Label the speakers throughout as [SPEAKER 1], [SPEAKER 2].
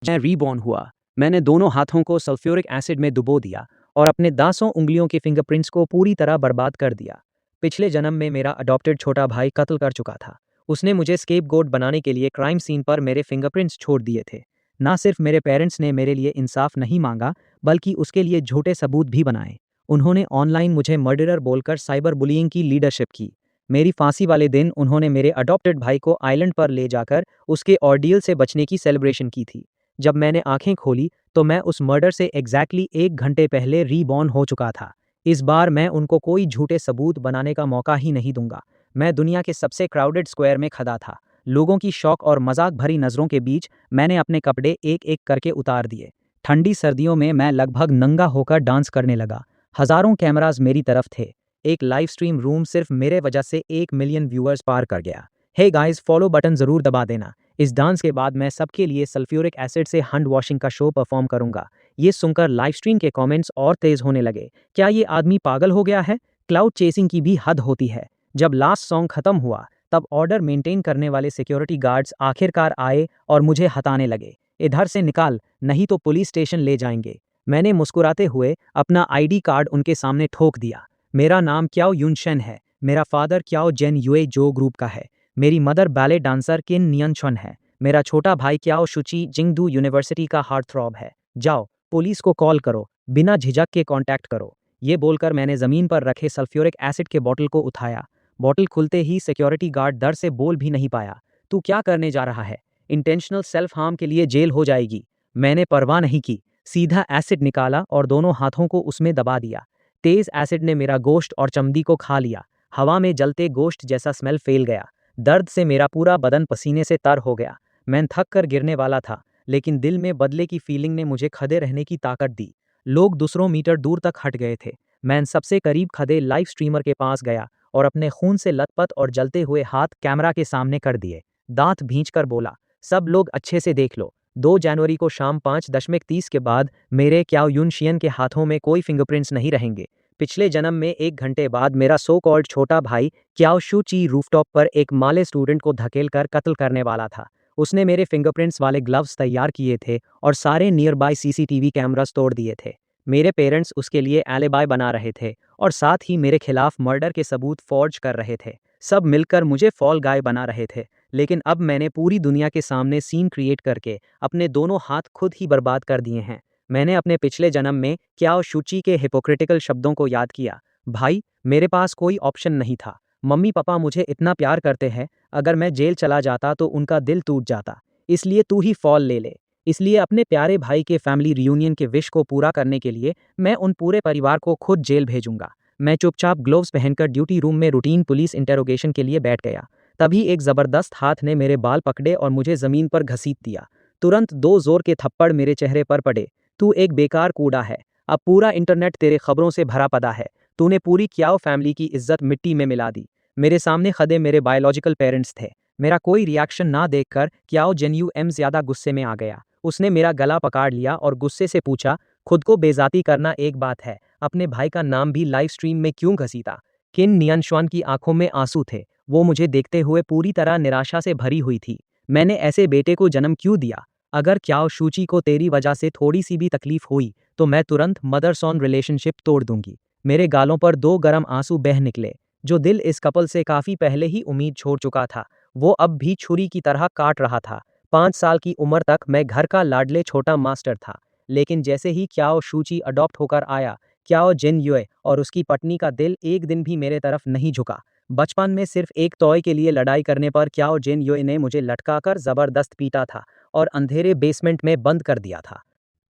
[SPEAKER 1] मैं रीबॉर्न हुआ। मैंने दोनों हाथों को सल्फ्यूरिक एसिड में डुबो दिया और अपने दांतों उंगलियों के फिंगरप्रिंट्स को पूरी तरह बर्बाद कर दिया। पिछले जन्म में मेरा अडॉप्टेड छोटा भाई कत्ल कर चुका था। उसने मुझे स्केपगोट बनाने के लिए क्राइम सीन पर मेरे फिंगरप्रिंट्स छोड़ दिए थे। ना सिर्फ मेरे पेरेंट्स ने मेरे लिए इंसाफ नहीं मांगा, बल्कि उसके लिए झूठे सबूत भी बनाए। उन्होंने ऑनलाइन मुझे मर्डरर बोलकर साइबर बुलिंग की लीडरशिप की। मेरी फांसी वाले दिन उन्होंने मेरे अडॉप्टेड भाई को आइलैंड पर ले जाकर उसके ऑर्डियल से बचने की सेलिब्रेशन की थी। जब मैंने आंखें खोली तो मैं उस मर्डर से एग्जैक्टली 1 घंटे पहले रीबॉर्न हो चुका था। इस बार मैं उनको कोई झूठे सबूत बनाने का मौका ही नहीं दूंगा। मैं दुनिया के सबसे क्राउडेड स्क्वायर में खड़ा था। लोगों की शौक और मजाक भरी नज़रों के बीच मैंने अपने कपड़े एक एक करके उतार दिए। ठंडी सर्दियों में मैं लगभग नंगा होकर डांस करने लगा। हज़ारों कैमराज मेरी तरफ थे। एक लाइव स्ट्रीम रूम सिर्फ मेरे वजह से 1 मिलियन व्यूअर्स पार कर गया। हे गाइस, फॉलो बटन ज़रूर दबा देना। इस डांस के बाद मैं सबके लिए सल्फ्यूरिक एसिड से हैंड वॉशिंग का शो परफॉर्म करूंगा। ये सुनकर लाइव स्ट्रीम के कमेंट्स और तेज होने लगे। क्या ये आदमी पागल हो गया है? क्लाउड चेसिंग की भी हद होती है। जब लास्ट सॉन्ग खत्म हुआ तब ऑर्डर मेंटेन करने वाले सिक्योरिटी गार्ड्स आखिरकार आए और मुझे हटाने लगे। इधर से निकाल, नहीं तो पुलिस स्टेशन ले जाएंगे। मैंने मुस्कुराते हुए अपना आईडी कार्ड उनके सामने ठोक दिया। मेरा नाम क्याओ युनशन है। मेरा फादर क्याओ जेन युए जो ग्रुप का है। मेरी मदर बैले डांसर किन नियनशन है। मेरा छोटा भाई क्याओ शुची जिंगडू यूनिवर्सिटी का हार्ट थ्रॉब है। जाओ, पुलिस को कॉल करो, बिना झिझक के कांटेक्ट करो। ये बोलकर मैंने ज़मीन पर रखे सल्फ्यूरिक एसिड के बॉटल को उठाया। बॉटल खुलते ही सिक्योरिटी गार्ड डर से बोल भी नहीं पाया। तू क्या करने जा रहा है? इंटेंशनल सेल्फ हार्म के लिए जेल हो जाएगी। मैंने परवाह नहीं की, सीधा एसिड निकाला और दोनों हाथों को उसमें दबा दिया। तेज एसिड ने मेरा गोश्त और चमड़ी को खा लिया। हवा में जलते गोश्त जैसा स्मेल फैल गया। दर्द से मेरा पूरा बदन पसीने से तर हो गया। मैं थक कर गिरने वाला था, लेकिन दिल में बदले की फीलिंग ने मुझे खड़े रहने की ताकत दी। लोग दूसरों मीटर दूर तक हट गए थे। मैं सबसे करीब खड़े लाइव स्ट्रीमर के पास गया और अपने खून से लथपथ और जलते हुए हाथ कैमरा के सामने कर दिए। दांत भींचकर बोला, सब लोग अच्छे से देख लो। 2 जनवरी को शाम 5:30 के बाद मेरे क्याओ युनशियन के हाथों में कोई फिंगरप्रिंट्स नहीं रहेंगे। पिछले जन्म में 1 घंटे बाद मेरा सो कॉल्ड छोटा भाई क्याओ शू ची रूफटॉप पर एक माले स्टूडेंट को धकेलकर कत्ल करने वाला था। उसने मेरे फिंगरप्रिंट्स वाले ग्लव्स तैयार किए थे और सारे नियर बाय सीसीटीवी कैमरास तोड़ दिए थे। मेरे पेरेंट्स उसके लिए एलिबाई बना रहे थे और साथ ही मेरे खिलाफ मर्डर के सबूत फॉर्ज कर रहे थे। सब मिलकर मुझे फॉल गाय बना रहे थे। लेकिन अब मैंने पूरी दुनिया के सामने सीन क्रिएट करके अपने दोनों हाथ खुद ही बर्बाद कर दिए हैं। मैंने अपने पिछले जन्म में क्याओ शुची के हिपोक्रिटिकल शब्दों को याद किया। भाई, मेरे पास कोई ऑप्शन नहीं था। मम्मी पापा मुझे इतना प्यार करते हैं, अगर मैं जेल चला जाता तो उनका दिल टूट जाता। इसलिए तू ही फॉल ले ले। इसलिए अपने प्यारे भाई के फैमिली रियूनियन के विश को पूरा करने के लिए मैं उन पूरे परिवार को खुद जेल भेजूंगा। मैं चुपचाप ग्लोव्स पहनकर ड्यूटी रूम में रूटीन पुलिस इंटेरोगेशन के लिए बैठ गया। तभी एक जबरदस्त हाथ ने मेरे बाल पकड़े और मुझे जमीन पर घसीट दिया। तुरंत 2 जोर के थप्पड़ मेरे चेहरे पर पड़े। तू एक बेकार कूड़ा है। अब पूरा इंटरनेट तेरे खबरों से भरा पड़ा है। तूने पूरी क्याओ फैमिली की इज्जत मिट्टी में मिला दी। मेरे सामने खड़े मेरे बायोलॉजिकल पेरेंट्स थे। मेरा कोई रिएक्शन ना देखकर क्याओ जेन्यू एम ज्यादा गुस्से में आ गया। उसने मेरा गला पकड़ लिया और गुस्से से पूछा, खुद को बेइज्जती करना एक बात है, अपने भाई का नाम भी लाइव स्ट्रीम में क्यों घसीटा? किन नियनश्वान की आंखों में आंसू थे। वो मुझे देखते हुए पूरी तरह निराशा से भरी हुई थी। मैंने ऐसे बेटे को जन्म क्यों दिया? अगर क्याओ शूची को तेरी वजह से थोड़ी सी भी तकलीफ हुई तो मैं तुरंत मदर सॉन रिलेशनशिप तोड़ दूंगी। मेरे गालों पर 2 गर्म आंसू बह निकले। जो दिल इस कपल से काफी पहले ही उम्मीद छोड़ चुका था, वो अब भी छुरी की तरह काट रहा था। 5 साल की उम्र तक मैं घर का लाडले छोटा मास्टर था। लेकिन जैसे ही क्याओ शूची अडॉप्ट होकर आया, क्याओ जिन युए और उसकी पत्नी का दिल एक दिन भी मेरे तरफ नहीं झुका। बचपन में सिर्फ एक टॉय के लिए लड़ाई करने पर क्याओ जिन युए ने मुझे लटकाकर जबरदस्त पीटा था और अंधेरे बेसमेंट में बंद कर दिया था।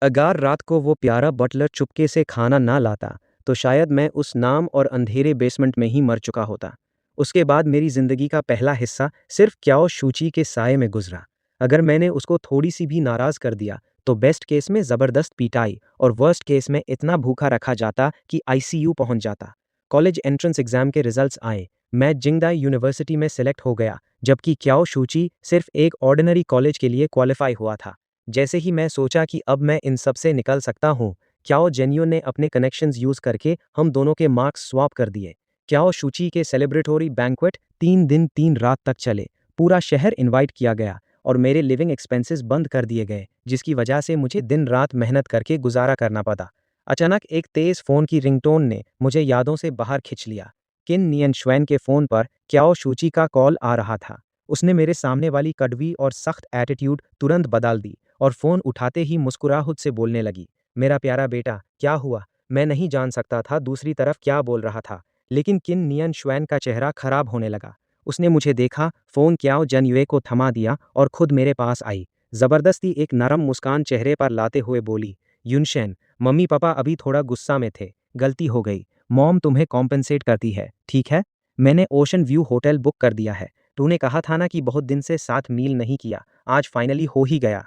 [SPEAKER 1] अगर रात को वो प्यारा बटलर चुपके से खाना ना लाता तो शायद मैं उस नाम और अंधेरे बेसमेंट में ही मर चुका होता। उसके बाद मेरी जिंदगी का पहला हिस्सा सिर्फ क्याओ शूची के साये में गुजरा। अगर मैंने उसको थोड़ी सी भी नाराज कर दिया तो बेस्ट केस में जबरदस्त पिटाई और वर्स्ट केस में इतना भूखा रखा जाता कि आईसीयू पहुंच जाता। कॉलेज एंट्रेंस एग्जाम के रिजल्ट्स आए। मैं जिंगदाई यूनिवर्सिटी में सिलेक्ट हो गया, जबकि क्याओ शूची सिर्फ एक ऑर्डिनरी कॉलेज के लिए क्वालिफाई हुआ था। जैसे ही मैं सोचा कि अब मैं इन सब से निकल सकता हूँ, क्याओ जेन्यू ने अपने कनेक्शंस यूज करके हम दोनों के मार्क्स स्वैप कर दिए। क्याओ शूची के सेलिब्रेटोरी बैंक्वेट 3 दिन 3 रात तक चले। पूरा शहर इनवाइट किया गया और मेरे लिविंग एक्सपेंसेस बंद कर दिए गए, जिसकी वजह से मुझे दिन रात मेहनत करके गुजारा करना पड़ा। अचानक एक तेज़ फ़ोन की रिंगटोन ने मुझे यादों से बाहर खींच लिया। किन नियन श्वेन के फ़ोन पर क्याओ शूची का कॉल आ रहा था। उसने मेरे सामने वाली कड़वी और सख्त एटीट्यूड तुरंत बदल दी और फ़ोन उठाते ही मुस्कुराहट से बोलने लगी, मेरा प्यारा बेटा, क्या हुआ? मैं नहीं जान सकता था दूसरी तरफ क्या बोल रहा था, लेकिन किन नियन श्वेन का चेहरा खराब होने लगा। उसने मुझे देखा, फ़ोन क्याओ जनयुए को थमा दिया और खुद मेरे पास आई। ज़बरदस्ती एक नरम मुस्कान चेहरे पर लाते हुए बोली, युनशेन, मम्मी पापा अभी थोड़ा गुस्सा में थे, गलती हो गई। मॉम तुम्हें कॉम्पेंसेट करती है, ठीक है? मैंने ओशन व्यू होटल बुक कर दिया है। तूने कहा था ना कि बहुत दिन से साथ मील नहीं किया, आज फाइनली हो ही गया।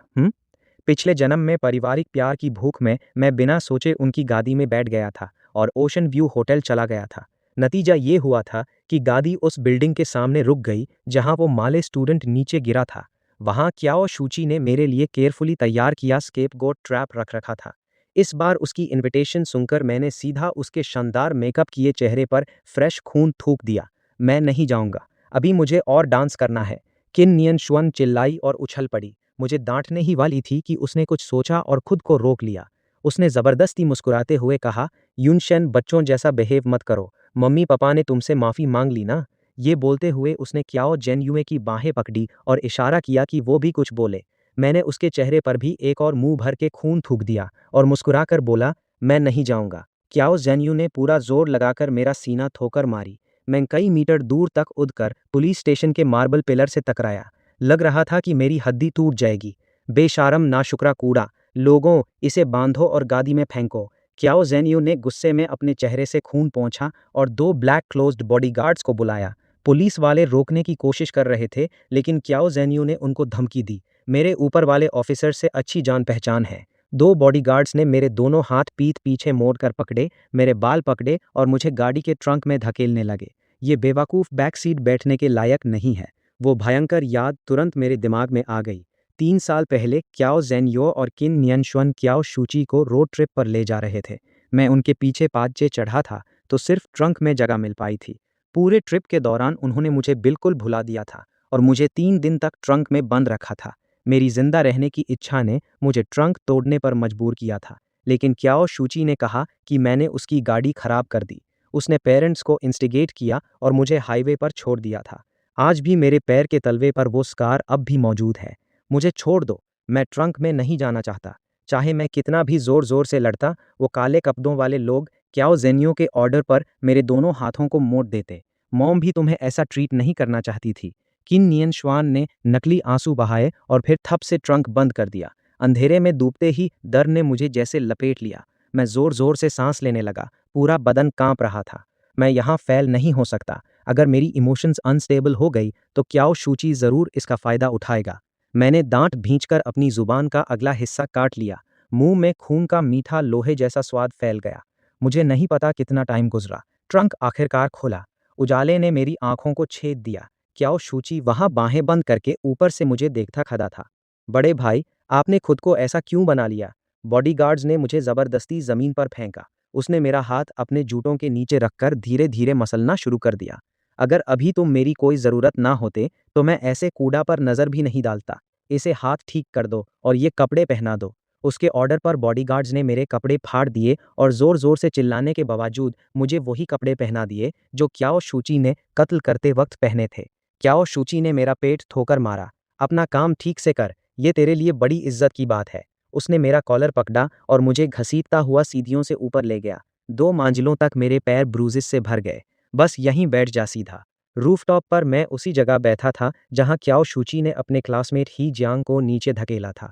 [SPEAKER 1] पिछले जन्म में पारिवारिक प्यार की भूख में मैं बिना सोचे उनकी गाड़ी में बैठ गया था और ओशन व्यू होटल चला गया था। नतीजा ये हुआ था कि गाड़ी उस बिल्डिंग के सामने रुक गई जहां वो माले स्टूडेंट नीचे गिरा था। वहां क्याओ शूची ने मेरे लिए केयरफुली तैयार किया स्केपगोट ट्रैप रख रखा था। इस बार उसकी इनविटेशन सुनकर मैंने सीधा उसके शानदार मेकअप किए चेहरे पर फ्रेश खून थूक दिया। मैं नहीं जाऊंगा, अभी मुझे और डांस करना है। किन नियन शुअन चिल्लाई और उछल पड़ी। मुझे डांटने ही वाली थी कि उसने कुछ सोचा और खुद को रोक लिया। उसने ज़बरदस्ती मुस्कुराते हुए कहा, युनशेन, बच्चों जैसा बिहेव मत करो, मम्मी पापा ने तुमसे माफ़ी मांग ली ना। ये बोलते हुए उसने क्याओ जेनयुए की बाहें पकड़ी और इशारा किया कि वो भी कुछ बोले। मैंने उसके चेहरे पर भी एक और मुंह भर के खून थूक दिया और मुस्कुराकर बोला, मैं नहीं जाऊंगा। क्याओ जेनयू ने पूरा जोर लगाकर मेरा सीना ठोकर मारी। मैं कई मीटर दूर तक उड़कर पुलिस स्टेशन के मार्बल पिलर से टकराया। लग रहा था कि मेरी हड्डी टूट जाएगी। बेशरम नाशुक्रा कूड़ा, लोगों, इसे बांधो और गाड़ी में फेंको। क्याओ जेनयू ने गुस्से में अपने चेहरे से खून पोंछा और 2 ब्लैक क्लोज्ड बॉडीगार्ड्स को बुलाया। पुलिस वाले रोकने की कोशिश कर रहे थे, लेकिन क्याओ जेनयू ने उनको धमकी दी, मेरे ऊपर वाले ऑफिसर से अच्छी जान पहचान है। 2 बॉडीगार्ड्स ने मेरे दोनों हाथ पीठ पीछे मोड़कर पकड़े, मेरे बाल पकड़े और मुझे गाड़ी के ट्रंक में धकेलने लगे। ये बेवकूफ़ बैक सीट बैठने के लायक नहीं है। वो भयंकर याद तुरंत मेरे दिमाग में आ गई। 3 साल पहले क्याओ जेनयो और किन नियनशुन क्याओ शूची को रोड ट्रिप पर ले जा रहे थे। मैं उनके पीछे पाँचे चढ़ा था तो सिर्फ ट्रंक में जगह मिल पाई थी। पूरे ट्रिप के दौरान उन्होंने मुझे बिल्कुल भुला दिया था और मुझे 3 दिन तक ट्रंक में बंद रखा था। मेरी जिंदा रहने की इच्छा ने मुझे ट्रंक तोड़ने पर मजबूर किया था, लेकिन क्याओ शूची ने कहा कि मैंने उसकी गाड़ी खराब कर दी। उसने पेरेंट्स को इंस्टिगेट किया और मुझे हाईवे पर छोड़ दिया था। आज भी मेरे पैर के तलवे पर वो स्कार अब भी मौजूद है। मुझे छोड़ दो, मैं ट्रंक में नहीं जाना चाहता। चाहे मैं कितना भी ज़ोर ज़ोर से लड़ता, वो काले कपड़ों वाले लोग क्याओ जेनियो के ऑर्डर पर मेरे दोनों हाथों को मोड़ देते। मॉम भी तुम्हें ऐसा ट्रीट नहीं करना चाहती थी। किन नियन श्वान ने नकली आंसू बहाए और फिर थप से ट्रंक बंद कर दिया। अंधेरे में डूबते ही डर ने मुझे जैसे लपेट लिया। मैं ज़ोर ज़ोर से सांस लेने लगा, पूरा बदन कांप रहा था। मैं यहाँ फेल नहीं हो सकता। अगर मेरी इमोशंस अनस्टेबल हो गई तो क्याओ शूची ज़रूर इसका फ़ायदा उठाएगा। मैंने दांत भींचकर अपनी ज़ुबान का अगला हिस्सा काट लिया। मुंह में खून का मीठा लोहे जैसा स्वाद फैल गया। मुझे नहीं पता कितना टाइम गुजरा। ट्रंक आखिरकार खुला। उजाले ने मेरी आंखों को छेद दिया। क्याओ शूची वहां बाहें बंद करके ऊपर से मुझे देखता खड़ा था। बड़े भाई, आपने खुद को ऐसा क्यों बना लिया? बॉडीगार्ड्स ने मुझे ज़बरदस्ती ज़मीन पर फेंका। उसने मेरा हाथ अपने जूतों के नीचे रखकर धीरे धीरे मसलना शुरू कर दिया। अगर अभी तुम मेरी कोई ज़रूरत ना होते तो मैं ऐसे कूड़ा पर नज़र भी नहीं डालता। इसे हाथ ठीक कर दो और ये कपड़े पहना दो। उसके ऑर्डर पर बॉडीगार्ड्स ने मेरे कपड़े फाड़ दिए और ज़ोर ज़ोर से चिल्लाने के बावजूद मुझे वही कपड़े पहना दिए जो क्याओ शूची ने कत्ल करते वक्त पहने थे। क्याओ शूची ने मेरा पेट ठोकर मारा। अपना काम ठीक से कर, ये तेरे लिए बड़ी इज्जत की बात है। उसने मेरा कॉलर पकड़ा और मुझे घसीटता हुआ सीढ़ियों से ऊपर ले गया। 2 मंजिलों तक मेरे पैर ब्रूजेस से भर गए। बस यहीं बैठ जा सीधा। रूफटॉप पर मैं उसी जगह बैठा था जहां क्याओ शूची ने अपने क्लासमेट ही जियांग को नीचे धकेला था।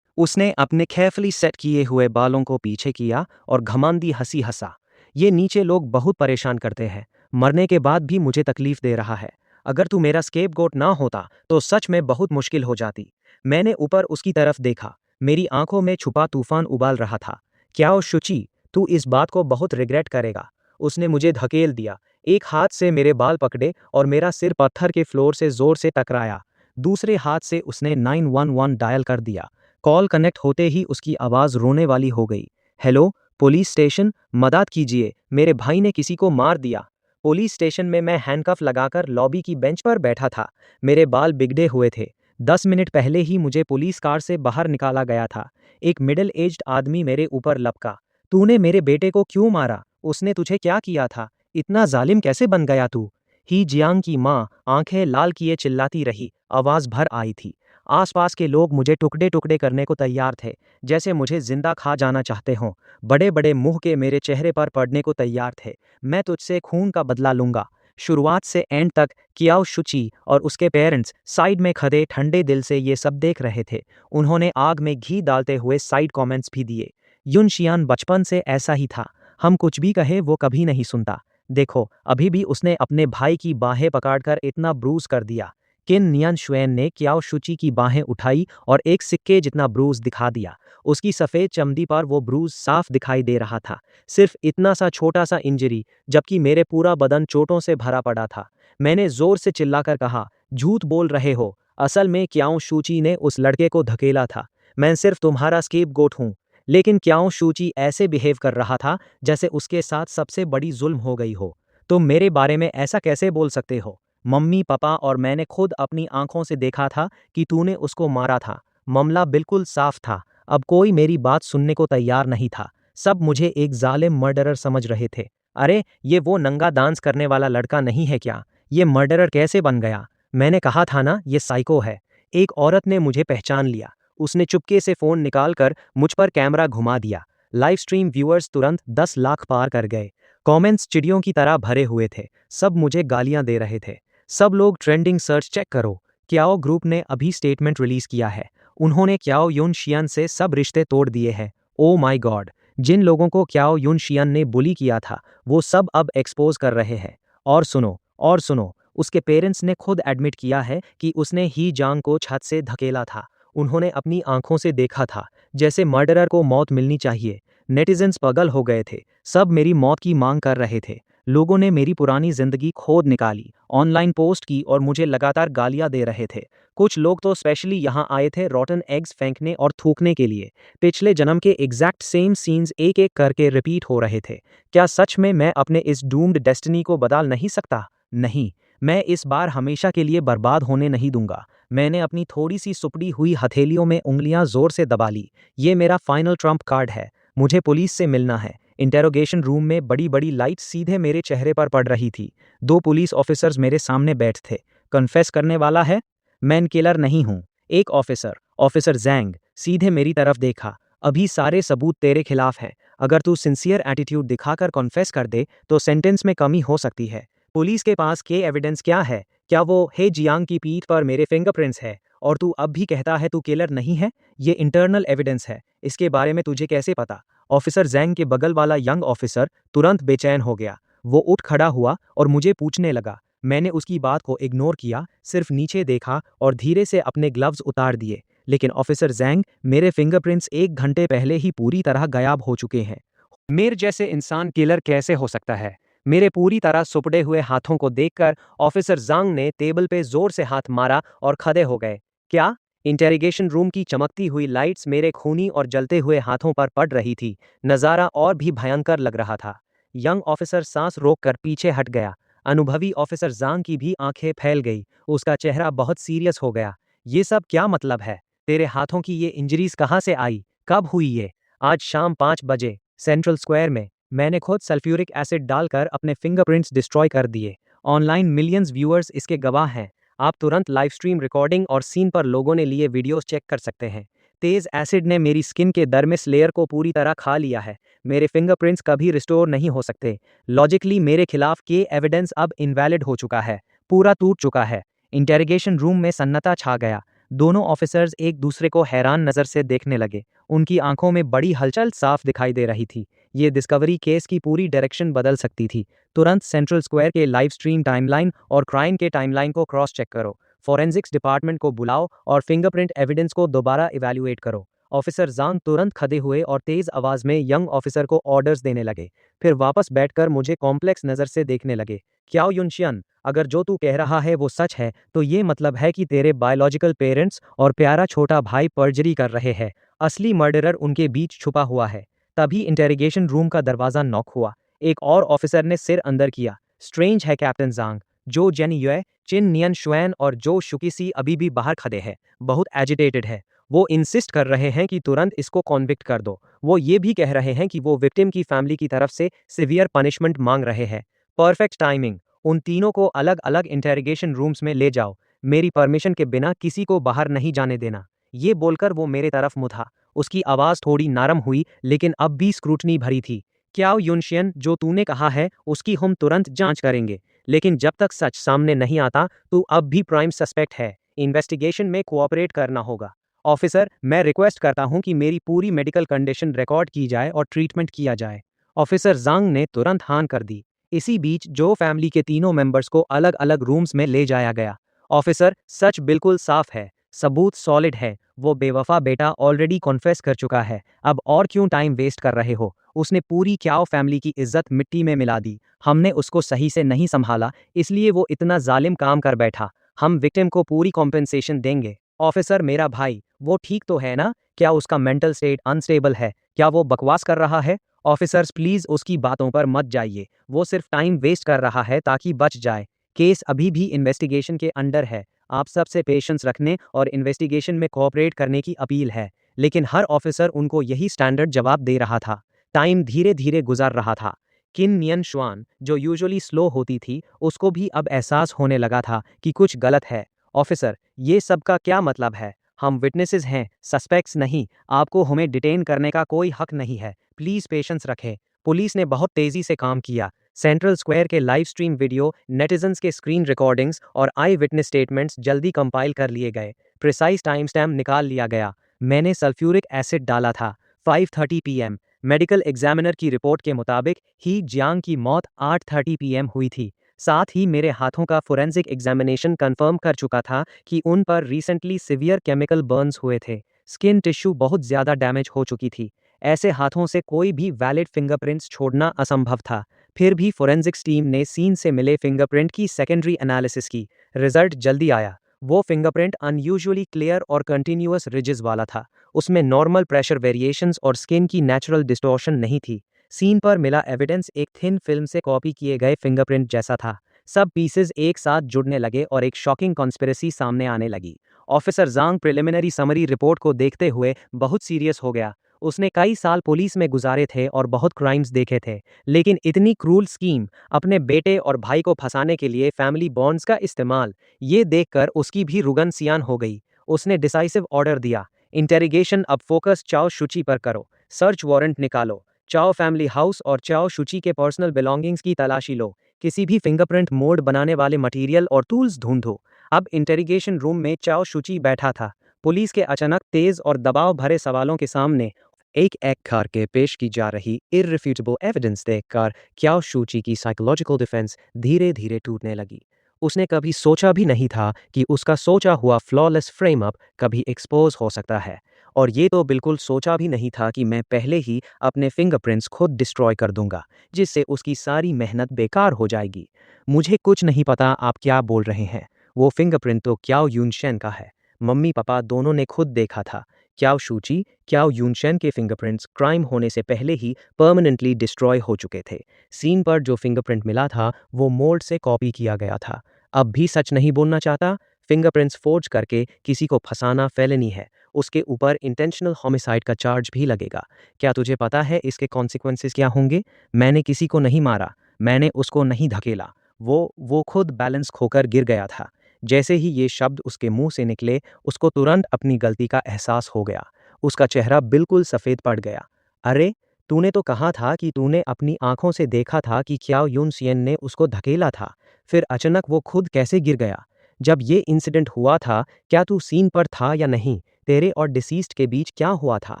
[SPEAKER 1] उसने अपने केयरफुली सेट किए हुए बालों को पीछे किया और घमंडी हंसी हंसा। ये नीचे लोग बहुत परेशान करते हैं, मरने के बाद भी मुझे तकलीफ दे रहा है। अगर तू मेरा स्केपगोट ना होता तो सच में बहुत मुश्किल हो जाती। मैंने ऊपर उसकी तरफ देखा। मेरी आंखों में छुपा तूफान उबाल रहा था। क्याओ शुची, तू इस बात को बहुत रिग्रेट करेगा। उसने मुझे धकेल दिया, एक हाथ से मेरे बाल पकड़े और मेरा सिर पत्थर के फ्लोर से जोर से टकराया। दूसरे हाथ से उसने 911 डायल कर दिया। कॉल कनेक्ट होते ही उसकी आवाज़ रोने वाली हो गई। हेलो, पुलिस स्टेशन, मदद कीजिए, मेरे भाई ने किसी को मार दिया। पुलिस स्टेशन में मैं हैंडकफ लगाकर लॉबी की बेंच पर बैठा था। मेरे बाल बिगड़े हुए थे। 10 मिनट पहले ही मुझे पुलिस कार से बाहर निकाला गया था। एक मिडिल एज्ड आदमी मेरे ऊपर लपका। तूने मेरे बेटे को क्यों मारा? उसने तुझे क्या किया था? इतना जालिम कैसे बन गया तू? ही जियांग की माँ आंखें लाल किए चिल्लाती रही, आवाज भर आई थी। आसपास के लोग मुझे टुकड़े टुकड़े करने को तैयार थे, जैसे मुझे जिंदा खा जाना चाहते हों। बड़े बड़े मुंह के मेरे चेहरे पर पड़ने को तैयार थे। मैं तुझसे खून का बदला लूंगा। शुरुआत से एंड तक कियाओ शुची और उसके पेरेंट्स साइड में खड़े ठंडे दिल से ये सब देख रहे थे। उन्होंने आग में घी डालते हुए साइड कमेंट्स भी दिए। युन शियान बचपन से ऐसा ही था। हम कुछ भी कहे वो कभी नहीं सुनता। देखो, अभी भी उसने अपने भाई की बाहें पकड़कर इतना ब्रूज कर दिया। किन नियन शुएन ने कियाओ शुची की बाहें उठाई और एक सिक्के जितना ब्रूज दिखा दिया। उसकी सफ़ेद चमड़ी पर वो ब्रूज साफ दिखाई दे रहा था। सिर्फ इतना सा छोटा सा इंजरी, जबकि मेरे पूरा बदन चोटों से भरा पड़ा था। मैंने जोर से चिल्लाकर कहा, झूठ बोल रहे हो। असल में क्याओ शूची ने उस लड़के को धकेला था। मैं सिर्फ तुम्हारा स्केपगोट हूँ। लेकिन क्याओ शूची ऐसे बिहेव कर रहा था जैसे उसके साथ सबसे बड़ी जुल्म हो गई हो। तुम मेरे बारे में ऐसा कैसे बोल सकते हो? मम्मी पापा और मैंने खुद अपनी आंखों से देखा था कि तूने उसको मारा था। मामला बिल्कुल साफ था। अब कोई मेरी बात सुनने को तैयार नहीं था। सब मुझे एक जालिम मर्डरर समझ रहे थे। अरे, ये वो नंगा डांस करने वाला लड़का नहीं है क्या? ये मर्डरर कैसे बन गया? मैंने कहा था ना, ये साइको है। एक औरत ने मुझे पहचान लिया। उसने चुपके से फोन निकालकर मुझ पर कैमरा घुमा दिया। लाइव स्ट्रीम व्यूअर्स तुरंत 10 लाख पार कर गए। कमेंट्स चिड़ियों की तरह भरे हुए थे। सब मुझे गालियां दे रहे थे। सब लोग ट्रेंडिंग सर्च चेक करो। क्याओ ग्रुप ने अभी स्टेटमेंट रिलीज किया है। उन्होंने क्याओ युन शियन से सब रिश्ते तोड़ दिए हैं। Oh my God! जिन लोगों को क्याओ युन शियन ने बुली किया था, वो सब अब एक्सपोज कर रहे हैं। और सुनो, उसके पेरेंट्स ने खुद एडमिट किया है कि उसने ही जांग को छत से धकेला था। उन्होंने अपनी आंखों से देखा था, जैसे मर्डरर को मौत मिलनी चाहिए। नेटिजन्स पागल हो गए थे। सब मेरी मौत की मांग कर रहे थे। लोगों ने मेरी पुरानी जिंदगी खोद निकाली, ऑनलाइन पोस्ट की और मुझे लगातार गालियां दे रहे थे। कुछ लोग तो स्पेशली यहाँ आए थे रॉटन एग्स फेंकने और थूकने के लिए। पिछले जन्म के एग्जैक्ट सेम सीन्स एक एक करके रिपीट हो रहे थे। क्या सच में मैं अपने इस डूम्ड डेस्टिनी को बदल नहीं सकता? नहीं, मैं इस बार हमेशा के लिए बर्बाद होने नहीं दूंगा। मैंने अपनी थोड़ी सी सुपड़ी हुई हथेलियों में उंगलियां जोर से दबा ली। ये मेरा फाइनल ट्रम्प कार्ड है। मुझे पुलिस से मिलना है। इंटेरोगेशन रूम में बड़ी बड़ी लाइट सीधे मेरे चेहरे पर पड़ रही थी। 2 पुलिस ऑफिसर्स मेरे सामने बैठ थे। कन्फेस करने वाला है? मैं किलर नहीं हूँ। एक ऑफिसर जैंग, सीधे मेरी तरफ देखा। अभी सारे सबूत तेरे खिलाफ हैं। अगर तू सिंसियर एटीट्यूड दिखाकर कॉन्फेस कर दे तो सेंटेंस में कमी हो सकती है। पुलिस के पास के एविडेंस क्या है? क्या वो हे जियांग की पीठ पर मेरे फिंगरप्रिंट्स है? और तू अब भी कहता है तू किलर नहीं है? ये इंटरनल एविडेंस है। इसके बारे में तुझे कैसे पता? ऑफिसर जैंग के बगल वाला यंग ऑफिसर तुरंत बेचैन हो गया। वो उठ खड़ा हुआ और मुझे पूछने लगा। मैंने उसकी बात को इग्नोर किया, सिर्फ नीचे देखा और धीरे से अपने ग्लव्स उतार दिए। लेकिन ऑफिसर जैंग, मेरे फिंगरप्रिंट्स 1 घंटे पहले ही पूरी तरह गायब हो चुके हैं। मेरे जैसे इंसान किलर कैसे हो सकता है? मेरे पूरी तरह सुपड़े हुए हाथों को देखकर ऑफिसर जांग ने टेबल पे जोर से हाथ मारा और खड़े हो गए। क्या? इंटेरोगेशन रूम की चमकती हुई लाइट्स मेरे खूनी और जलते हुए हाथों पर पड़ रही थी। नज़ारा और भी भयंकर लग रहा था। यंग ऑफिसर सांस रोककर पीछे हट गया। अनुभवी ऑफिसर जांग की भी आंखें फैल गई। उसका चेहरा बहुत सीरियस हो गया। ये सब क्या मतलब है? तेरे हाथों की ये इंजरीज कहाँ से आई? कब हुई ये? आज शाम 5 बजे सेंट्रल स्क्वायर में। मैंने खुद सल्फ्यूरिक एसिड डालकर अपने फिंगरप्रिंट्स डिस्ट्रॉय कर दिए। ऑनलाइन मिलियंस व्यूअर्स इसके गवाह हैं। आप तुरंत लाइव स्ट्रीम रिकॉर्डिंग और सीन पर लोगों ने लिए वीडियोस चेक कर सकते हैं। तेज एसिड ने मेरी स्किन के डर्मिस लेयर को पूरी तरह खा लिया है। मेरे फिंगरप्रिंट्स कभी रिस्टोर नहीं हो सकते। लॉजिकली मेरे खिलाफ के एविडेंस अब इनवैलिड हो चुका है, पूरा टूट चुका है। इंटेरोगेशन रूम में सन्नाटा छा गया। दोनों ऑफिसर्स एक दूसरे को हैरान नजर से देखने लगे। उनकी आंखों में बड़ी हलचल साफ दिखाई दे रही थी। ये डिस्कवरी केस की पूरी डायरेक्शन बदल सकती थी। तुरंत सेंट्रल स्क्वायर के लाइव स्ट्रीम टाइमलाइन और क्राइम के टाइमलाइन को क्रॉस चेक करो। फॉरेंसिक्स डिपार्टमेंट को बुलाओ और फिंगरप्रिंट एविडेंस को दोबारा इवैल्यूएट करो। ऑफिसर जांग तुरंत खड़े हुए और तेज आवाज में यंग ऑफिसर को ऑर्डर्स देने लगे। फिर वापस बैठकर मुझे कॉम्प्लेक्स नजर से देखने लगे। क्याओ युनशियन, अगर जो तू कह रहा है वो सच है तो ये मतलब है कि तेरे बायोलॉजिकल पेरेंट्स और प्यारा छोटा भाई पर्जरी कर रहे हैं। असली मर्डरर उनके बीच छुपा हुआ है। तभी इंटेरोगेशन रूम का दरवाजा नॉक हुआ। एक और ऑफिसर ने सिर अंदर किया। स्ट्रेंज है कैप्टन जांग, जो जेनयुए, चिन नियन शुएन और जो शुकिसी अभी भी बाहर खड़े हैं, बहुत एजिटेटेड है। वो इंसिस्ट कर रहे हैं कि तुरंत इसको कॉन्विक्ट कर दो। वो ये भी कह रहे हैं कि वो विक्टिम की फैमिली की तरफ से सिवियर पनिशमेंट मांग रहे हैं। Perfect timing. उन तीनों को अलग अलग इंटेरोगेशन रूम्स में ले जाओ। मेरी परमिशन के बिना किसी को बाहर नहीं जाने देना। ये बोलकर वो मेरे तरफ मुड़ा। उसकी आवाज़ थोड़ी नरम हुई लेकिन अब भी स्क्रूटनी भरी थी। क्याओ युनशियन, जो तूने कहा है उसकी हम तुरंत जांच करेंगे, लेकिन जब तक सच सामने नहीं आता तू अब भी प्राइम सस्पेक्ट है। इन्वेस्टिगेशन में कोऑपरेट करना होगा। ऑफिसर, मैं रिक्वेस्ट करता हूं कि मेरी पूरी मेडिकल कंडीशन रिकॉर्ड की जाए और ट्रीटमेंट किया जाए। ऑफिसर जांग ने तुरंत हाँ कर दी। इसी बीच जो फैमिली के तीनों मेंबर्स को अलग अलग रूम्स में ले जाया गया। ऑफिसर, सच बिल्कुल साफ है, सबूत सॉलिड है। वो बेवफा बेटा ऑलरेडी कॉन्फेस कर चुका है। अब और क्यों टाइम वेस्ट कर रहे हो? उसने पूरी क्याओ फैमिली की इज्जत मिट्टी में मिला दी। हमने उसको सही से नहीं संभाला, इसलिए वो इतना जालिम काम कर बैठा। हम विक्टिम को पूरी कॉम्पेंसेशन देंगे। ऑफिसर, मेरा भाई, वो ठीक तो है ना? क्या उसका मेंटल स्टेट अनस्टेबल है? क्या वो बकवास कर रहा है? ऑफिसर्स, प्लीज उसकी बातों पर मत जाइए। वो सिर्फ टाइम वेस्ट कर रहा है ताकि बच जाए। केस अभी भी इन्वेस्टिगेशन के अंडर है। आप सबसे पेशेंस रखने और इन्वेस्टिगेशन में कोऑपरेट करने की अपील है। लेकिन हर ऑफिसर उनको यही स्टैंडर्ड जवाब दे रहा था। टाइम धीरे धीरे गुजर रहा था। किन नियन शुआन, जो यूजुअली स्लो होती थी, उसको भी अब एहसास होने लगा था कि कुछ गलत है। ऑफिसर, ये सब का क्या मतलब है? हम विटनेसेस हैं, सस्पेक्ट्स नहीं। आपको हमें डिटेन करने का कोई हक नहीं है। प्लीज पेशेंस रखें। पुलिस ने बहुत तेजी से काम किया। सेंट्रल स्क्वायर के लाइव स्ट्रीम वीडियो, नेटिजन्स के स्क्रीन रिकॉर्डिंग्स और आई विटनेस स्टेटमेंट्स जल्दी कंपाइल कर लिए गए। प्रिसाइज टाइम स्टैम्प निकाल लिया गया। मैंने सल्फ्यूरिक एसिड डाला था। 5:30 पीएम। मेडिकल एग्जामिनर की रिपोर्ट के मुताबिक ही जियांग की मौत 8:30 पीएम हुई थी। साथ ही मेरे हाथों का फोरेंसिक एग्जामिनेशन कंफर्म कर चुका था कि उन पर रिसेंटली सिवियर केमिकल बर्न्स हुए थे। स्किन टिश्यू बहुत ज़्यादा डैमेज हो चुकी थी। ऐसे हाथों से कोई भी वैलिड फिंगरप्रिंट्स छोड़ना असंभव था। फिर भी फोरेंसिक्स टीम ने सीन से मिले फिंगरप्रिंट की सेकेंडरी एनालिसिस की। रिजल्ट जल्दी आया। वो फिंगरप्रिंट अनयूजुअली क्लियर और कंटिन्यूअस रिजेस वाला था। उसमें नॉर्मल प्रेशर वेरिएशंस और स्किन की नेचुरल डिस्टॉर्शन नहीं थी। सीन पर मिला एविडेंस एक थिन फिल्म से कॉपी किए गए फिंगरप्रिंट जैसा था। सब पीसेस एक साथ जुड़ने लगे और एक शॉकिंग कॉन्स्पिरेसी सामने आने लगी। ऑफिसर जांग प्रिलिमिनरी समरी रिपोर्ट को देखते हुए बहुत सीरियस हो गया। उसने कई साल पुलिस में गुजारे थे और बहुत क्राइम्स देखे थे, लेकिन इतनी क्रूल स्कीम, अपने बेटे और भाई को फंसाने के लिए फैमिली बॉन्ड्स का इस्तेमाल, ये देखकर उसकी भी रुगन सियान हो गई। उसने डिसाइसिव ऑर्डर दिया, इंटेरोगेशन अब फोकस चाओ शुची पर करो। सर्च वारंट निकालो। चाओ फैमिली हाउस और चाओ शुची के पर्सनल बिलोंगिंग्स की तलाशी लो। किसी भी फिंगरप्रिंट मोड बनाने वाले मटेरियल और टूल्स ढूंढो। अब इंटेरोगेशन रूम में चाओ शुची बैठा था। पुलिस के अचानक तेज और दबाव भरे सवालों के सामने एक एक करके पेश की जा रही इररिफ्यूटेबल एविडेंस देखकर क्याओ शूची की साइकोलॉजिकल डिफेंस धीरे धीरे टूटने लगी। उसने कभी सोचा भी नहीं था कि उसका सोचा हुआ फ्लॉलेस फ्रेम अप कभी एक्सपोज हो सकता है। और ये तो बिल्कुल सोचा भी नहीं था कि मैं पहले ही अपने फिंगरप्रिंट्स खुद डिस्ट्रॉय कर दूंगा, जिससे उसकी सारी मेहनत बेकार हो जाएगी। मुझे कुछ नहीं पता आप क्या बोल रहे हैं। वो फिंगरप्रिंट तो क्याओ यूनशेन का है। मम्मी पापा दोनों ने खुद देखा था। क्याओ शूची, क्याओ यूनशेन के फिंगरप्रिंट्स क्राइम होने से पहले ही परमानेंटली डिस्ट्रॉय हो चुके थे। सीन पर जो फिंगरप्रिंट मिला था वो मोल्ड से कॉपी किया गया था। अब भी सच नहीं बोलना चाहता? फिंगरप्रिंट्स फोर्ज करके किसी को फंसाना फेलेनी है। उसके ऊपर इंटेंशनल होमिसाइड का चार्ज भी लगेगा। क्या तुझे पता है इसके कॉन्सिक्वेंसेस क्या होंगे? मैंने किसी को नहीं मारा, मैंने उसको नहीं धकेला। वो खुद बैलेंस खोकर गिर गया था। जैसे ही ये शब्द उसके मुंह से निकले, उसको तुरंत अपनी गलती का एहसास हो गया। उसका चेहरा बिल्कुल सफ़ेद पड़ गया। अरे, तूने तो कहा था कि तूने अपनी आंखों से देखा था कि क्याओ यून सियन ने उसको धकेला था। फिर अचानक वो खुद कैसे गिर गया? जब ये इंसिडेंट हुआ था, क्या तू सीन पर था या नहीं? तेरे और डिसीज्ड के बीच क्या हुआ था?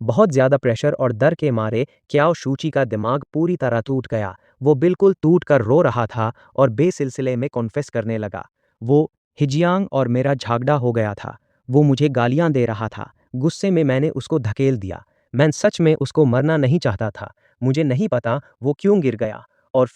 [SPEAKER 1] बहुत ज़्यादा प्रेशर और डर के मारे क्याओ शूची का दिमाग पूरी तरह टूट गया। वो बिल्कुल टूट कर रो रहा था और बेसिलसिले में कॉन्फेस करने लगा। वो हिजियांग और मेरा झगड़ा हो गया था। वो मुझे गालियां दे रहा था। गुस्से में मैंने उसको धकेल दिया। मैं सच में उसको मरना नहीं चाहता था। मुझे नहीं पता वो क्यों गिर गया। और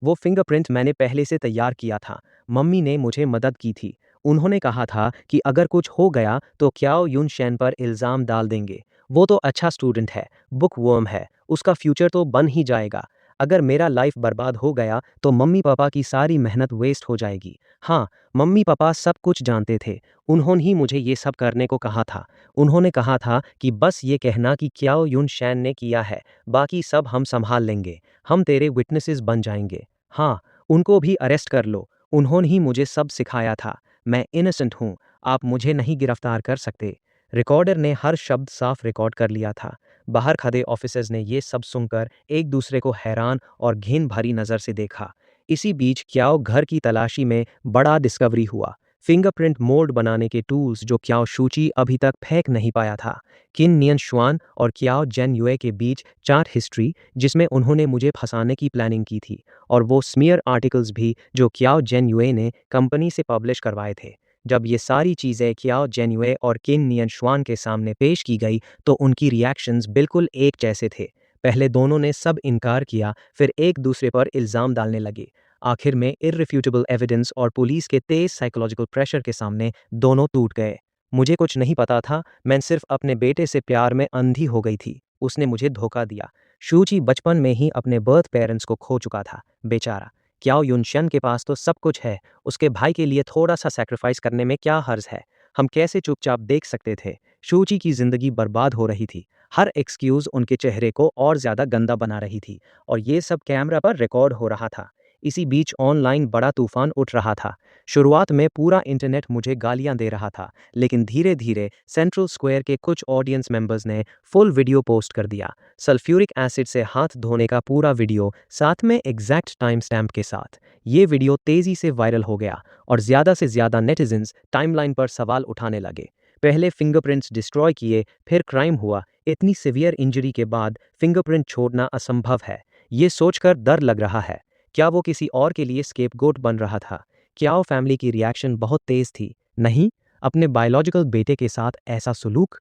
[SPEAKER 1] वो फिंगरप्रिंट मैंने पहले से तैयार किया था। मम्मी ने मुझे मदद की थी। उन्होंने कहा था कि अगर कुछ हो गया तो क्याओ यूनशेन पर इल्ज़ाम डाल देंगे। वो तो अच्छा स्टूडेंट है, बुक वर्म है, उसका फ्यूचर तो बन ही जाएगा। अगर मेरा लाइफ बर्बाद हो गया तो मम्मी पापा की सारी मेहनत वेस्ट हो जाएगी। हाँ, मम्मी पापा सब कुछ जानते थे। उन्होंने ही मुझे ये सब करने को कहा था। उन्होंने कहा था कि बस ये कहना कि क्याओ युन शैन ने किया है, बाकी सब हम संभाल लेंगे। हम तेरे विटनेसेस बन जाएंगे। हाँ, उनको भी अरेस्ट कर लो। उन्होंने ही मुझे सब सिखाया था। मैं इनोसेंट हूँ। आप मुझे नहीं गिरफ्तार कर सकते। रिकॉर्डर ने हर शब्द साफ रिकॉर्ड कर लिया था। बाहर खड़े ऑफिसर्स ने ये सब सुनकर एक दूसरे को हैरान और घिन भरी नज़र से देखा। इसी बीच क्याओ घर की तलाशी में बड़ा डिस्कवरी हुआ। फिंगरप्रिंट मोल्ड बनाने के टूल्स जो क्याओ शूची अभी तक फेंक नहीं पाया था। किन नियन शुआन और क्याओ जेन युए के बीच चाट हिस्ट्री जिसमें उन्होंने मुझे फंसाने की प्लानिंग की थी, और वो स्मीयर आर्टिकल्स भी जो क्याओ जेन युए ने कंपनी से पब्लिश करवाए थे। जब ये सारी चीज़ें क्याओ जेन युए और किन नियन शुआन के सामने पेश की गई तो उनकी रिएक्शंस बिल्कुल एक जैसे थे। पहले दोनों ने सब इनकार किया, फिर एक दूसरे पर इल्ज़ाम डालने लगे। आखिर में इररिफ्यूटेबल एविडेंस और पुलिस के तेज साइकोलॉजिकल प्रेशर के सामने दोनों टूट गए। मुझे कुछ नहीं पता था, मैं सिर्फ अपने बेटे से प्यार में अंधी हो गई थी। उसने मुझे धोखा दिया। शूची बचपन में ही अपने बर्थ पेरेंट्स को खो चुका था, बेचारा। क्याओ युनशन के पास तो सब कुछ है, उसके भाई के लिए थोड़ा सा सैक्रिफाइस करने में क्या हर्ज है। हम कैसे चुपचाप देख सकते थे। शूची की जिंदगी बर्बाद हो रही थी। हर एक्सक्यूज उनके चेहरे को और ज्यादा गंदा बना रही थी, और ये सब कैमरा पर रिकॉर्ड हो रहा था। इसी बीच ऑनलाइन बड़ा तूफान उठ रहा था। शुरुआत में पूरा इंटरनेट मुझे गालियां दे रहा था, लेकिन धीरे धीरे सेंट्रल स्क्वायर के कुछ ऑडियंस मेंबर्स ने फुल वीडियो पोस्ट कर दिया। सल्फ्यूरिक एसिड से हाथ धोने का पूरा वीडियो, साथ में एग्जैक्ट टाइम स्टैम्प के साथ। ये वीडियो तेजी से वायरल हो गया और ज़्यादा से ज़्यादा नेटिजन्स टाइमलाइन पर सवाल उठाने लगे। पहले फिंगरप्रिंट्स डिस्ट्रॉय किए, फिर क्राइम हुआ। इतनी सिवियर इंजरी के बाद फिंगरप्रिंट छोड़ना असंभव है। ये सोचकर डर लग रहा है। क्या वो किसी और के लिए स्केपगोट बन रहा था? क्याओ फैमिली की रिएक्शन बहुत तेज थी। नहीं, अपने बायोलॉजिकल बेटे के साथ ऐसा सुलूक।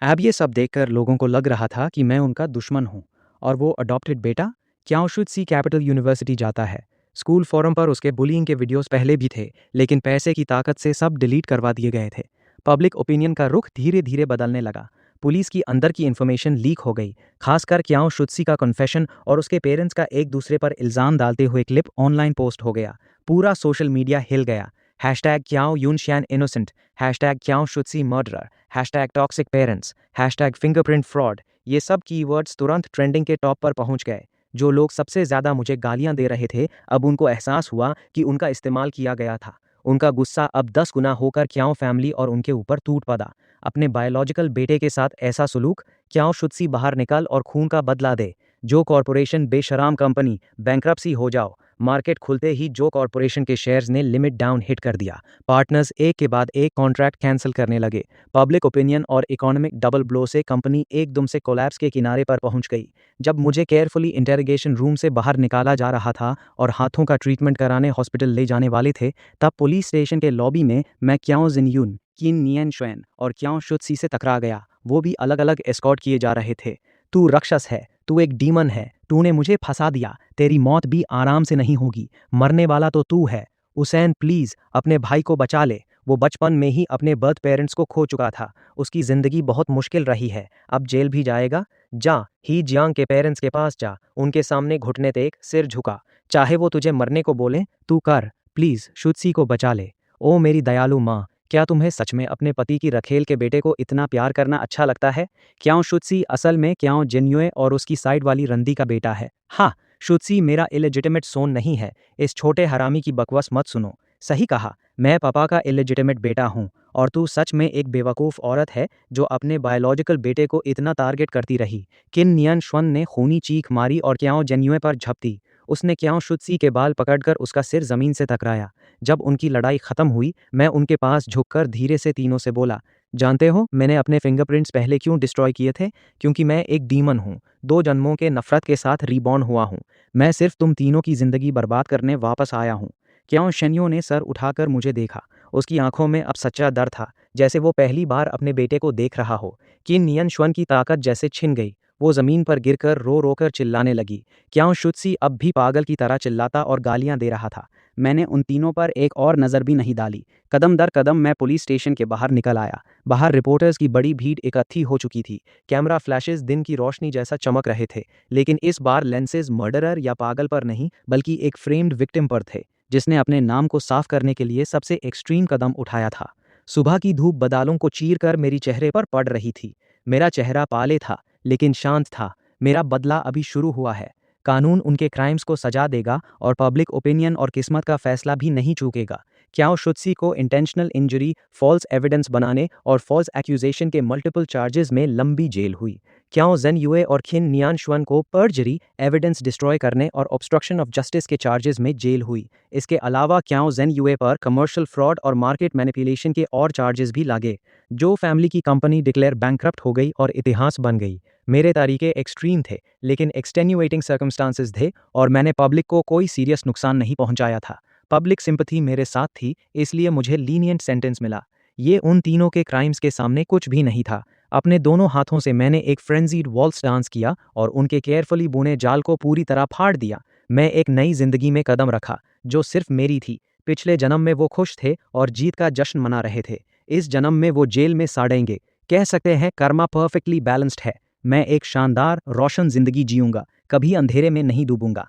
[SPEAKER 1] अब ये सब देखकर लोगों को लग रहा था कि मैं उनका दुश्मन हूँ। और वो अडॉप्टेड बेटा Kyaw should see capital university जाता है। स्कूल फोरम पर उसके बुलिंग के वीडियोस पहले भी थे, लेकिन पैसे की ताकत से सब डिलीट करवा दिए गए थे। पब्लिक ओपिनियन का रुख धीरे धीरे बदलने लगा। पुलिस की अंदर की इन्फॉर्मेशन लीक हो गई। खासकर क्याओ शुत्सी का कन्फेशन और उसके पेरेंट्स का एक दूसरे पर इल्ज़ाम डालते हुए क्लिप ऑनलाइन पोस्ट हो गया। पूरा सोशल मीडिया हिल गया। Hashtag Qiao Yunxian innocent, hashtag Qiao शुत्सी murderer, hashtag toxic parents, hashtag fingerprint fraud. ये सब कीवर्ड्स तुरंत ट्रेंडिंग के टॉप पर पहुंच गए। जो लोग सबसे ज़्यादा मुझे गालियां दे रहे थे, अब उनको एहसास हुआ कि उनका इस्तेमाल किया गया था। उनका गुस्सा अब 10 गुना होकर क्याओ फैमिली और उनके ऊपर टूट पड़ा। अपने बायोलॉजिकल बेटे के साथ ऐसा सुलूक? क्याओ शुत्सी बाहर निकल और खून का बदला दे। जो कॉरपोरेशन बेशराम कंपनी बैंक्रप्सी हो जाओ। मार्केट खुलते ही जो कॉरपोरेशन के शेयर्स ने लिमिट डाउन हिट कर दिया। पार्टनर्स एक के बाद एक कॉन्ट्रैक्ट कैंसिल करने लगे। पब्लिक ओपिनियन और इकोनॉमिक डबल ब्लो से कंपनी एकदम से कोलैप्स के किनारे पर पहुंच गई। जब मुझे केयरफुली इंटेरोगेशन रूम से बाहर निकाला जा रहा था और हाथों का ट्रीटमेंट कराने हॉस्पिटल ले जाने वाले थे, तब पुलिस स्टेशन के लॉबी में मैं क्याओ जिनयून, किन नियन शुएन और क्याओ शुत्सी से टकरा गया। वो भी अलग अलग एस्कॉर्ट किए जा रहे थे। तू राक्षस है, तू एक डीमन है, तूने मुझे फंसा दिया, तेरी मौत भी आराम से नहीं होगी, मरने वाला तो तू है। हुसैन प्लीज अपने भाई को बचा ले। वो बचपन में ही अपने बर्थ पेरेंट्स को खो चुका था। उसकी जिंदगी बहुत मुश्किल रही है, अब जेल भी जाएगा। जा ही जियांग के पेरेंट्स के पास जा, उनके सामने घुटने टेक, सिर झुका। चाहे वो तुझे मरने को बोले, तू कर। प्लीज शुत्सी को बचा ले। ओ मेरी दयालु माँ, क्या तुम्हें सच में अपने पति की रखेल के बेटे को इतना प्यार करना अच्छा लगता है? क्याओ शुत्सी असल में क्याओ जिन्युए और उसकी साइड वाली रंदी का बेटा है। हाँ, शुत्सी मेरा इलेजिटिमेट सोन नहीं है। इस छोटे हरामी की बकवास मत सुनो। सही कहा, मैं पापा का इलेजिटिमेट बेटा हूँ, और तू सच में एक बेवकूफ़ औरत है जो अपने बायोलॉजिकल बेटे को इतना टारगेट करती रही। किन नियन श्वन ने खूनी चीख मारी और क्याओ जिन्युए पर झपटी। उसने क्याओ शुत्सी के बाल पकड़कर उसका सिर जमीन से टकराया। जब उनकी लड़ाई खत्म हुई, मैं उनके पास झुककर धीरे से तीनों से बोला, जानते हो मैंने अपने फिंगरप्रिंट्स पहले क्यों डिस्ट्रॉय किए थे? क्योंकि मैं एक डीमन हूँ, 2 जन्मों के नफरत के साथ रीबॉर्न हुआ हूँ। मैं सिर्फ तुम तीनों की जिंदगी बर्बाद करने वापस आया हूँ। क्याओ शेन्यो ने सर उठाकर मुझे देखा। उसकी आंखों में अब सच्चा डर था, जैसे वो पहली बार अपने बेटे को देख रहा हो। किन नियन श्वन की ताकत जैसे छिन गई। वो जमीन पर गिरकर रो रो कर चिल्लाने लगी। क्याओ शुत्सी अब भी पागल की तरह चिल्लाता और गालियां दे रहा था। मैंने उन तीनों पर एक और नज़र भी नहीं डाली। कदम दर कदम मैं पुलिस स्टेशन के बाहर निकल आया। बाहर रिपोर्टर्स की बड़ी भीड़ इकट्ठी हो चुकी थी। कैमरा फ्लैशेस दिन की रोशनी जैसा चमक रहे थे, लेकिन इस बार लेंसेज मर्डरर या पागल पर नहीं, बल्कि एक फ्रेम्ड विक्टिम पर थे, जिसने अपने नाम को साफ करने के लिए सबसे एक्सट्रीम कदम उठाया था। सुबह की धूप बादलों को चीर कर मेरी चेहरे पर पड़ रही थी। मेरा चेहरा पाले था, लेकिन शांत था। मेरा बदला अभी शुरू हुआ है। कानून उनके क्राइम्स को सजा देगा और पब्लिक ओपिनियन और किस्मत का फैसला भी नहीं चूकेगा। क्याओ शुत्सी को इंटेंशनल इंजरी, फॉल्स एविडेंस बनाने और फॉल्स एक्यूजेशन के मल्टीपल चार्जेस में लंबी जेल हुई। क्याओ जेन युए और खिन नियानशुअन को पर्जरी, एविडेंस डिस्ट्रॉय करने और ऑब्स्ट्रक्शन ऑफ जस्टिस के चार्जेस में जेल हुई। इसके अलावा क्याओ जेन युए पर कमर्शियल फ्रॉड और मार्केट मैनिपुलेशन के और चार्जेस भी लागे। जो फैमिली की कंपनी डिक्लेयर बैंकक्रप्ट हो गई और इतिहास बन गई। मेरे तरीके एक्सट्रीम थे, लेकिन एक्सटेन्युएटिंग सर्कमस्टांसेस थे और मैंने पब्लिक को कोई सीरियस नुकसान नहीं पहुंचाया था। पब्लिक सिंपैथी मेरे साथ थी, इसलिए मुझे लीनिएंट सेंटेंस मिला। ये उन तीनों के क्राइम्स के सामने कुछ भी नहीं था। अपने दोनों हाथों से मैंने एक फ्रेंजीड वॉल्स डांस किया और उनके केयरफुली बुने जाल को पूरी तरह फाड़ दिया। मैं एक नई जिंदगी में कदम रखा, जो सिर्फ मेरी थी। पिछले जन्म में वो खुश थे और जीत का जश्न मना रहे थे। इस जन्म में वो जेल में साड़ेंगे। कह सकते हैं कर्मा परफेक्टली बैलेंस्ड है। मैं एक शानदार, रोशन जिंदगी जीऊंगा, कभी अंधेरे में नहीं डूबूंगा।